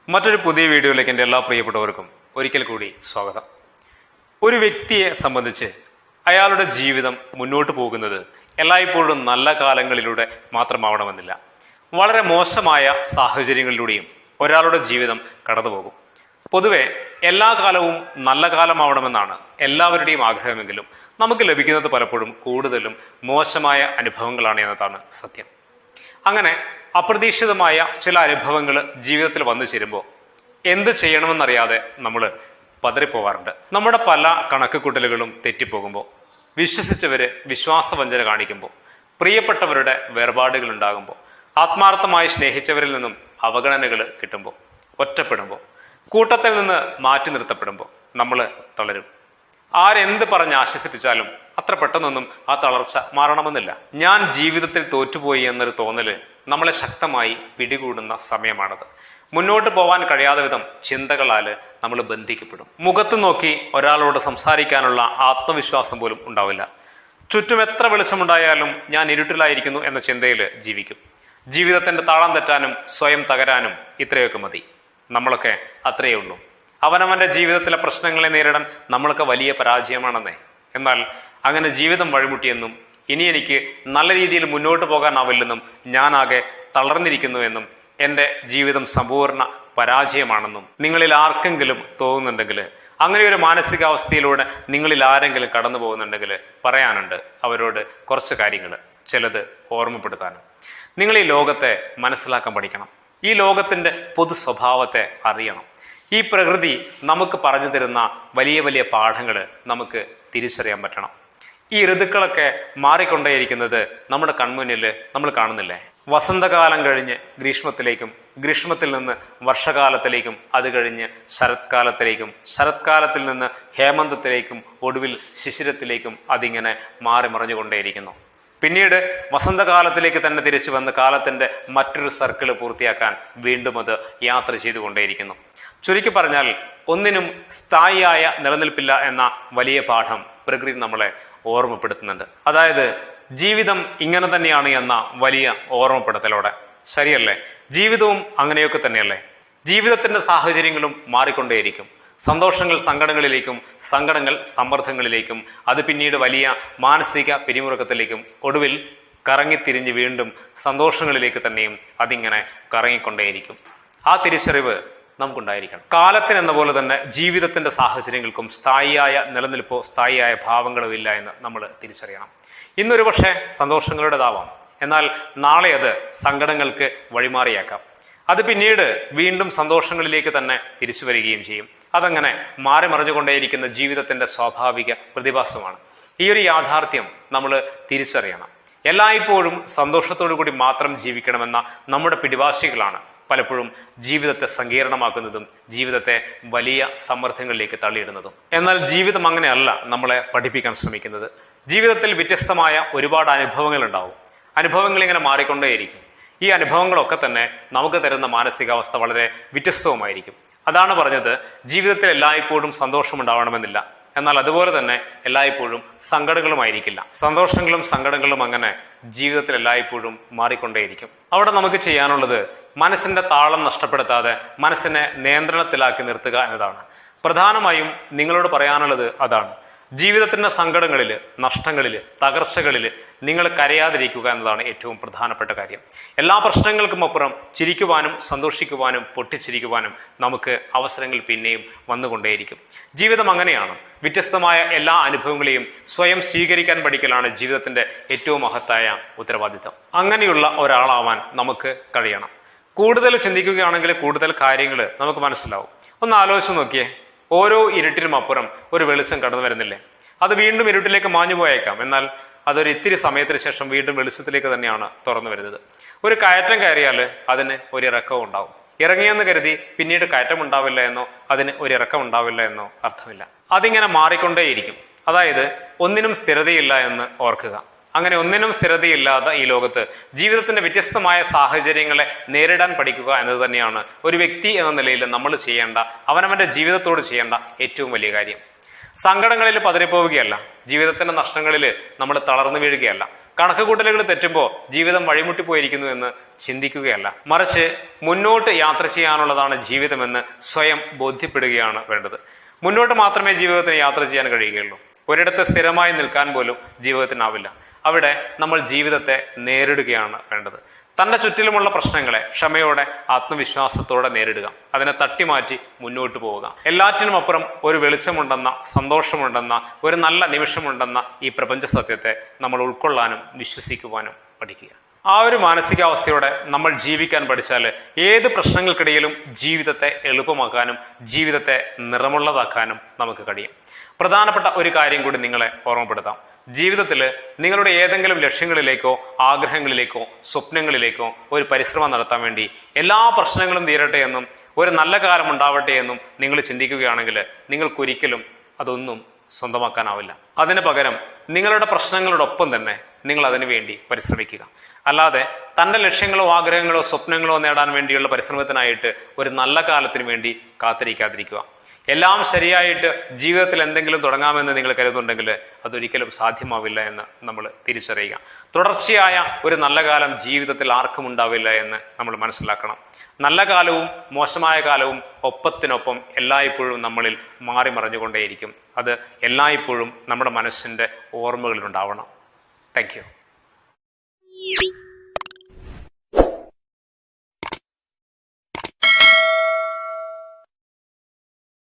മറ്റൊരു പുതിയ വീഡിയോയിലേക്ക് എൻ്റെ എല്ലാ പ്രിയപ്പെട്ടവർക്കും ഒരിക്കൽ കൂടി സ്വാഗതം. ഒരു വ്യക്തിയെ സംബന്ധിച്ച് അയാളുടെ ജീവിതം മുന്നോട്ട് പോകുന്നത് എല്ലായ്പ്പോഴും നല്ല കാലങ്ങളിലൂടെ മാത്രമാവണമെന്നില്ല. വളരെ മോശമായ സാഹചര്യങ്ങളിലൂടെയും ഒരാളുടെ ജീവിതം കടന്നു പോകും. പൊതുവെ എല്ലാ കാലവും നല്ല കാലമാവണമെന്നാണ് എല്ലാവരുടെയും ആഗ്രഹമെങ്കിലും നമുക്ക് ലഭിക്കുന്നത് പലപ്പോഴും കൂടുതലും മോശമായ അനുഭവങ്ങളാണ് എന്നതാണ് സത്യം. അങ്ങനെ അപ്രതീക്ഷിതമായ ചില അനുഭവങ്ങൾ ജീവിതത്തിൽ വന്നു ചേരുമ്പോൾ എന്ത് ചെയ്യണമെന്നറിയാതെ നമ്മൾ പതറിപ്പോവാറുണ്ട്. നമ്മുടെ പല കണക്കുകൂട്ടലുകളും തെറ്റിപ്പോകുമ്പോൾ, വിശ്വസിച്ചവര് വിശ്വാസവഞ്ചന കാണിക്കുമ്പോൾ, പ്രിയപ്പെട്ടവരുടെ വേർപാടുകൾ ഉണ്ടാകുമ്പോൾ, ആത്മാർത്ഥമായി സ്നേഹിച്ചവരിൽ നിന്നും അവഗണനകൾ കിട്ടുമ്പോൾ, ഒറ്റപ്പെടുമ്പോൾ, കൂട്ടത്തിൽ നിന്ന് മാറ്റി നിർത്തപ്പെടുമ്പോൾ നമ്മൾ തളരും. ആരെന്ത് പറഞ്ഞ് ആശ്വസിപ്പിച്ചാലും അത്ര പെട്ടെന്നൊന്നും ആ തളർച്ച മാറണമെന്നില്ല. ഞാൻ ജീവിതത്തിൽ തോറ്റുപോയി എന്നൊരു തോന്നല് നമ്മളെ ശക്തമായി പിടികൂടുന്ന സമയമാണത്. മുന്നോട്ട് പോവാൻ കഴിയാതെ വിധം ചിന്തകളാൽ നമ്മൾ ബന്ധിക്കപ്പെടും. മുഖത്ത് നോക്കി ഒരാളോട് സംസാരിക്കാനുള്ള ആത്മവിശ്വാസം പോലും ഉണ്ടാവില്ല. ചുറ്റും എത്ര വെളിച്ചമുണ്ടായാലും ഞാൻ ഇരുട്ടിലായിരിക്കുന്നു എന്ന ചിന്തയിൽ ജീവിക്കും. ജീവിതത്തിന്റെ താളം തെറ്റാനും സ്വയം തകരാനും ഇത്രയൊക്കെ മതി. നമ്മളൊക്കെ അത്രയേ ഉള്ളൂ. അവനവന്റെ ജീവിതത്തിലെ പ്രശ്നങ്ങളെ നേരിടാൻ നമ്മളൊക്കെ വലിയ പരാജയമാണെന്നേ. എന്നാൽ അങ്ങനെ ജീവിതം വഴിമുട്ടിയെന്നും ഇനി എനിക്ക് നല്ല രീതിയിൽ മുന്നോട്ട് പോകാനാവില്ലെന്നും ഞാനാകെ തളർന്നിരിക്കുന്നുവെന്നും എൻ്റെ ജീവിതം സമ്പൂർണ്ണ പരാജയമാണെന്നും നിങ്ങളിൽ ആർക്കെങ്കിലും തോന്നുന്നുണ്ടെങ്കിൽ, അങ്ങനെ ഒരു മാനസികാവസ്ഥയിലൂടെ നിങ്ങളിൽ ആരെങ്കിലും കടന്നു പോകുന്നുണ്ടെങ്കിൽ പറയാനുണ്ട് അവരോട് കുറച്ച് കാര്യങ്ങൾ, ചിലത് ഓർമ്മപ്പെടുത്താനും. നിങ്ങൾ ഈ ലോകത്തെ മനസ്സിലാക്കാൻ പഠിക്കണം. ഈ ലോകത്തിന്റെ പൊതു സ്വഭാവത്തെ അറിയണം. ഈ പ്രകൃതി നമുക്ക് പറഞ്ഞു തരുന്ന വലിയ വലിയ പാഠങ്ങൾ നമുക്ക് തിരിച്ചറിയാൻ പറ്റണം. ഈ ഋതുക്കളൊക്കെ മാറിക്കൊണ്ടേയിരിക്കുന്നത് നമ്മുടെ കൺമുന്നിൽ നമ്മൾ കാണുന്നില്ലേ? വസന്തകാലം കഴിഞ്ഞ് ഗ്രീഷ്മത്തിലേക്കും, ഗ്രീഷ്മത്തിൽ നിന്ന് വർഷകാലത്തിലേക്കും, അത് കഴിഞ്ഞ് ശരത്കാലത്തിലേക്കും, ശരത്കാലത്തിൽ നിന്ന് ഹേമന്തത്തിലേക്കും, ഒടുവിൽ ശിശിരത്തിലേക്കും അതിങ്ങനെ മാറി മറിഞ്ഞുകൊണ്ടേയിരിക്കുന്നു. പിന്നീട് വസന്തകാലത്തിലേക്ക് തന്നെ തിരിച്ചു വന്ന് കാലത്തിന്റെ മറ്റൊരു സർക്കിൾ പൂർത്തിയാക്കാൻ വീണ്ടും അത് യാത്ര ചെയ്തുകൊണ്ടേയിരിക്കുന്നു. ചുരുക്കി പറഞ്ഞാൽ ഒന്നിനും സ്ഥായിയായ നിലനിൽപ്പില്ല എന്ന വലിയ പാഠം പ്രകൃതി നമ്മളെ ഓർമ്മപ്പെടുത്തുന്നുണ്ട്. അതായത് ജീവിതം ഇങ്ങനെ തന്നെയാണ് എന്ന വലിയ ഓർമ്മപ്പെടുത്തലോടെ. ശരിയല്ലേ? ജീവിതവും അങ്ങനെയൊക്കെ തന്നെയല്ലേ? ജീവിതത്തിന്റെ സാഹചര്യങ്ങളും മാറിക്കൊണ്ടേയിരിക്കും. സന്തോഷങ്ങൾ സങ്കടങ്ങളിലേക്കും, സങ്കടങ്ങൾ സമ്മർദ്ദങ്ങളിലേക്കും, അത് പിന്നീട് വലിയ മാനസിക പിരിമുറുക്കത്തിലേക്കും, ഒടുവിൽ കറങ്ങിത്തിരിഞ്ഞ് വീണ്ടും സന്തോഷങ്ങളിലേക്ക് തന്നെയും അതിങ്ങനെ കറങ്ങിക്കൊണ്ടേയിരിക്കും. ആ തിരിച്ചറിവ് നമുക്കുണ്ടായിരിക്കണം. കാലത്തിനെന്ന പോലെ തന്നെ ജീവിതത്തിന്റെ സാഹചര്യങ്ങൾക്കും സ്ഥായിയായ നിലനിൽപ്പോ സ്ഥായിയായ ഭാവങ്ങളോ ഇല്ല എന്ന് നമ്മൾ തിരിച്ചറിയണം. ഇന്നൊരു പക്ഷേ സന്തോഷങ്ങളുടേതാവാം, എന്നാൽ നാളെ അത് സങ്കടങ്ങൾക്ക് വഴിമാറിയേക്കാം. അത് പിന്നീട് വീണ്ടും സന്തോഷങ്ങളിലേക്ക് തന്നെ തിരിച്ചു വരികയും ചെയ്യും. അതങ്ങനെ മാറി മറിഞ്ഞുകൊണ്ടേയിരിക്കുന്ന ജീവിതത്തിന്റെ സ്വാഭാവിക പ്രതിഭാസമാണ്. ഈ ഒരു യാഥാർത്ഥ്യം നമ്മൾ തിരിച്ചറിയണം. എല്ലായ്പ്പോഴും സന്തോഷത്തോടു കൂടി മാത്രം ജീവിക്കണമെന്ന നമ്മുടെ പിടിവാശികളാണ് പലപ്പോഴും ജീവിതത്തെ സങ്കീർണമാക്കുന്നതും ജീവിതത്തെ വലിയ സമ്മർദ്ദങ്ങളിലേക്ക് തള്ളിയിടുന്നതും. എന്നാൽ ജീവിതം അങ്ങനെയല്ല നമ്മളെ പഠിപ്പിക്കാൻ ശ്രമിക്കുന്നത്. ജീവിതത്തിൽ വ്യത്യസ്തമായ ഒരുപാട് അനുഭവങ്ങൾ ഉണ്ടാവും. അനുഭവങ്ങൾ ഇങ്ങനെ മാറിക്കൊണ്ടേയിരിക്കും. ഈ അനുഭവങ്ങളൊക്കെ തന്നെ നമുക്ക് തരുന്ന മാനസികാവസ്ഥ വളരെ വ്യത്യസ്തവുമായിരിക്കും. അതാണ് പറഞ്ഞത്, ജീവിതത്തിൽ എല്ലായ്പ്പോഴും സന്തോഷമുണ്ടാവണമെന്നില്ല, എന്നാൽ അതുപോലെ തന്നെ എല്ലായ്പ്പോഴും സങ്കടങ്ങളുമായിരിക്കില്ല. സന്തോഷങ്ങളും സങ്കടങ്ങളും അങ്ങനെ ജീവിതത്തിൽ എല്ലായ്പ്പോഴും മാറിക്കൊണ്ടേയിരിക്കും. അവിടെ നമുക്ക് ചെയ്യാനുള്ളത് മനസ്സിന്റെ താളം നഷ്ടപ്പെടുത്താതെ മനസ്സിനെ നിയന്ത്രണത്തിലാക്കി നിർത്തുക എന്നതാണ്. പ്രധാനമായും നിങ്ങളോട് പറയാനുള്ളത് അതാണ്. ജീവിതത്തിന്റെ സങ്കടങ്ങളില്, നഷ്ടങ്ങളില്, തകർച്ചകളില് നിങ്ങൾ കരയാതിരിക്കുക എന്നതാണ് ഏറ്റവും പ്രധാനപ്പെട്ട കാര്യം. എല്ലാ പ്രശ്നങ്ങൾക്കും അപ്പുറം ചിരിക്കുവാനും സന്തോഷിക്കുവാനും പൊട്ടിച്ചിരിക്കുവാനും നമുക്ക് അവസരങ്ങൾ പിന്നെയും വന്നുകൊണ്ടേയിരിക്കും. ജീവിതം അങ്ങനെയാണ്. വ്യത്യസ്തമായ എല്ലാ അനുഭവങ്ങളെയും സ്വയം സ്വീകരിക്കാൻ പഠിക്കലാണ് ജീവിതത്തിന്റെ ഏറ്റവും മഹത്തായ ഉത്തരവാദിത്തം. അങ്ങനെയുള്ള ഒരാളാവാൻ നമുക്ക് കഴിയണം. കൂടുതൽ ചിന്തിക്കുകയാണെങ്കിൽ കൂടുതൽ കാര്യങ്ങൾ നമുക്ക് മനസ്സിലാവും. ഒന്ന് ആലോചിച്ച് നോക്കിയേ, ഓരോ ഇരുട്ടിനും അപ്പുറം ഒരു വെളിച്ചം കടന്നു വരുന്നില്ലേ? അത് വീണ്ടും ഇരുട്ടിലേക്ക് മാഞ്ഞു പോയേക്കാം, എന്നാൽ അതൊരു ഇത്തിരി സമയത്തിന് ശേഷം വീണ്ടും വെളിച്ചത്തിലേക്ക് തന്നെയാണ് തുറന്നു വരുന്നത്. ഒരു കയറ്റം കയറിയാൽ അതിന് ഒരു ഇറക്കവും ഉണ്ടാവും. ഇറങ്ങിയെന്ന് കരുതി പിന്നീട് കയറ്റം ഉണ്ടാവില്ല എന്നോ അതിന് ഒരു ഇറക്കം ഉണ്ടാവില്ല എന്നോ അർത്ഥമില്ല. അതിങ്ങനെ മാറിക്കൊണ്ടേയിരിക്കും. അതായത് ഒന്നിനും സ്ഥിരതയില്ല എന്ന് ഓർക്കുക. അങ്ങനെ ഒന്നിനും സ്ഥിരതയില്ലാത്ത ഈ ലോകത്ത് ജീവിതത്തിന്റെ വ്യത്യസ്തമായ സാഹചര്യങ്ങളെ നേരിടാൻ പഠിക്കുക എന്നത് തന്നെയാണ് ഒരു വ്യക്തി എന്ന നിലയിൽ നമ്മൾ ചെയ്യേണ്ട, അവനവന്റെ ജീവിതത്തോട് ചെയ്യേണ്ട ഏറ്റവും വലിയ കാര്യം. സങ്കടങ്ങളിൽ പതറിപ്പോവുകയല്ല, ജീവിതത്തിന്റെ നഷ്ടങ്ങളിൽ നമ്മൾ തളർന്നു വീഴുകയല്ല, കണക്കുകൂട്ടലുകൾ തെറ്റുമ്പോൾ ജീവിതം വഴിമുട്ടിപ്പോയിരിക്കുന്നു എന്ന് ചിന്തിക്കുകയല്ല, മറിച്ച് മുന്നോട്ട് യാത്ര ചെയ്യാനുള്ളതാണ് ജീവിതമെന്ന് സ്വയം ബോധ്യപ്പെടുകയാണ് വേണ്ടത്. മുന്നോട്ട് മാത്രമേ ജീവിതത്തിന് യാത്ര ചെയ്യാൻ കഴിയുകയുള്ളൂ. ഒരിടത്ത് സ്ഥിരമായി നിൽക്കാൻ പോലും ജീവിതത്തിനാവില്ല. അവിടെ നമ്മൾ ജീവിതത്തെ നേരിടുകയാണ് വേണ്ടത്. തൻ്റെ ചുറ്റിലുമുള്ള പ്രശ്നങ്ങളെ ക്ഷമയോടെ ആത്മവിശ്വാസത്തോടെ നേരിടുക, അതിനെ തട്ടിമാറ്റി മുന്നോട്ട് പോവുക. എല്ലാറ്റിനും അപ്പുറം ഒരു വെളിച്ചമുണ്ടെന്ന, സന്തോഷമുണ്ടെന്ന, ഒരു നല്ല നിമിഷമുണ്ടെന്ന ഈ പ്രപഞ്ച സത്യത്തെ നമ്മൾ ഉൾക്കൊള്ളാനും വിശ്വസിക്കുവാനും പഠിക്കുക. ആ ഒരു മാനസികാവസ്ഥയോടെ നമ്മൾ ജീവിക്കാൻ പഠിച്ചാൽ ഏത് പ്രശ്നങ്ങൾക്കിടയിലും ജീവിതത്തെ എളുപ്പമാക്കാനും ജീവിതത്തെ നിറമുള്ളതാക്കാനും നമുക്ക് കഴിയും. പ്രധാനപ്പെട്ട ഒരു കാര്യം കൂടി നിങ്ങളെ ഓർമ്മപ്പെടുത്താം. ജീവിതത്തിൽ നിങ്ങളുടെ ഏതെങ്കിലും ലക്ഷ്യങ്ങളിലേക്കോ ആഗ്രഹങ്ങളിലേക്കോ സ്വപ്നങ്ങളിലേക്കോ ഒരു പരിശ്രമം നടത്താൻ വേണ്ടി എല്ലാ പ്രശ്നങ്ങളും തീരട്ടെ എന്നും ഒരു നല്ല കാലം ഉണ്ടാവട്ടെ എന്നും നിങ്ങൾ ചിന്തിക്കുകയാണെങ്കിൽ നിങ്ങൾക്കൊരിക്കലും അതൊന്നും സ്വന്തമാക്കാനാവില്ല. അതിന് പകരം നിങ്ങളുടെ പ്രശ്നങ്ങളോടൊപ്പം തന്നെ നിങ്ങൾ അതിനു വേണ്ടി പരിശ്രമിക്കുക. അല്ലാതെ തൻ്റെ ലക്ഷ്യങ്ങളോ ആഗ്രഹങ്ങളോ സ്വപ്നങ്ങളോ നേടാൻ വേണ്ടിയുള്ള പരിശ്രമത്തിനായിട്ട് ഒരു നല്ല കാലത്തിന് വേണ്ടി കാത്തിരിക്കാതിരിക്കുക. എല്ലാം ശരിയായിട്ട് ജീവിതത്തിൽ എന്തെങ്കിലും തുടങ്ങാമെന്ന് നിങ്ങൾ കരുതുന്നുണ്ടെങ്കിൽ അതൊരിക്കലും സാധ്യമാവില്ല എന്ന് നമ്മൾ തിരിച്ചറിയുക. തുടർച്ചയായ ഒരു നല്ല കാലം ജീവിതത്തിൽ ആർക്കും ഉണ്ടാവില്ല എന്ന് നമ്മൾ മനസ്സിലാക്കണം. നല്ല കാലവും മോശമായ കാലവും ഒപ്പത്തിനൊപ്പം എല്ലായ്പ്പോഴും നമ്മളിൽ മാറി മറിഞ്ഞുകൊണ്ടേയിരിക്കും. അത് എല്ലായ്പ്പോഴും നമ്മുടെ മനസ്സിൻ്റെ ഓർമ്മകളിലുണ്ടാവണം. Thank you.